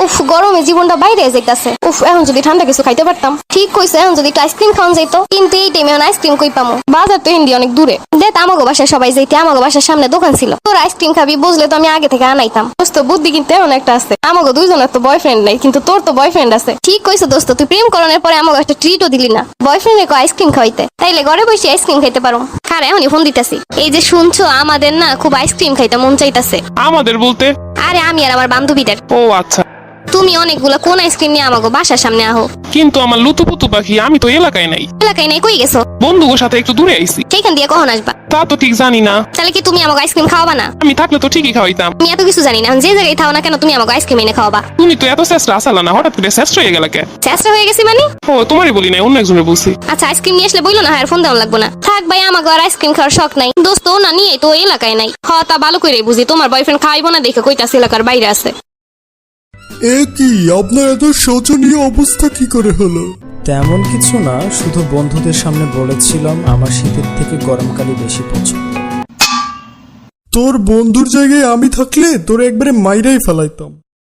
উফ গরমে জীবনটা বাইরে যাইতাছে। উফ এখন যদি ঠান্ডা কিছু খাইতে পারতাম। ঠিক কইছে, এখন যদি আইসক্রিম খাওয়ান যাইতো, কিন্তু এই টাইমে আইসক্রিম কই পামু? বাজার তো ইন্ডিয়া অনেক দূরে। দেখ আমাগো বাসায় সবাই যাইতে, আমাগো বাসার সামনে দোকান ছিল। তোর আইসক্রিম খাবি বুঝলে তো আমি আগে থেকে আনাইতাম। দোস্ত বুদ্ধি কিন্তু এমন একটা আছে, আমাগো দুইজনের তো বয়ফ্রেন্ড নাই, কিন্তু তোর তো বয়ফ্রেন্ড আছে। ঠিক কইছে দোস্ত, তুই প্রেম করণের পরে আমাকে একটা ট্রিটও দিলি না, বয়ফ্রেন্ডে আইসক্রিম খাওয়াইতে। তাইলে ঘরে বসে আইসক্রিম খাইতে পারো। খার এখনই ফোন দিতেছি। এই যে শুনছো, আমাদের না খুব আইসক্রিম খাইতে মন চাইতাছে। আমাদের বলতে? আরে আমি আর আমার বান্ধবীদের। ও আচ্ছা। তুমি অনেকগুলো কোন আইসক্রিম নিয়ে আমাকে বাসার সামনে আহো। কিন্তু আমার লুতুপুতু পাখি, আমি তো এলাকায় নাই। এলাকায় নাই, কই গেছো? বন্ধুদের সাথে একটু দূরে আইছি। সেইখান দিয়ে কখন আসবা? তা তো ঠিক জানি না। তাহলে কি তুমি আমাকে আইসক্রিম খাওয়াবা না? আমি থাকলে তো ঠিকই খাওয়াইতাম। তুমি এত কিছু জানি না, যে জায়গায় থাও না কেন তুমি আমাকে আইসক্রিম এনে খাওয়াবা। তুমি তো এত চেষ্টা আসালা না, হঠাৎ করে চেষ্টা হয়ে গেল কে? চেষ্টা হয়ে গেছি মানে? ও তোমারই বলি নাই, অন্য একজনের বলছি। আচ্ছা আইসক্রিম নিয়ে আসলে বইলো না, আর ফোন দেওয়া লাগবো না। থাক ভাই, আমাকে আর আইসক্রিম খাওয়ার শখ নাই। দোস্ত না নিয়ে তো এলাকায় নাই। হ তা ভালো করে বুঝি, তোমার বয়ফ্রেন্ড খাইবো না দেখে কইতাছে এলাকার বাইরে আছে। এ কি, আপনার এত শোচনীয় অবস্থা কি করে হলো? তেমন কিছু না, শুধু বন্ধুদের সামনে বলেছিলাম আমার শীতের থেকে গরমকালই বেশি পছন্দ। তোর বন্ধুর জায়গায় আমি থাকলে তোর একবারে মাইরাই ফেলাইতাম।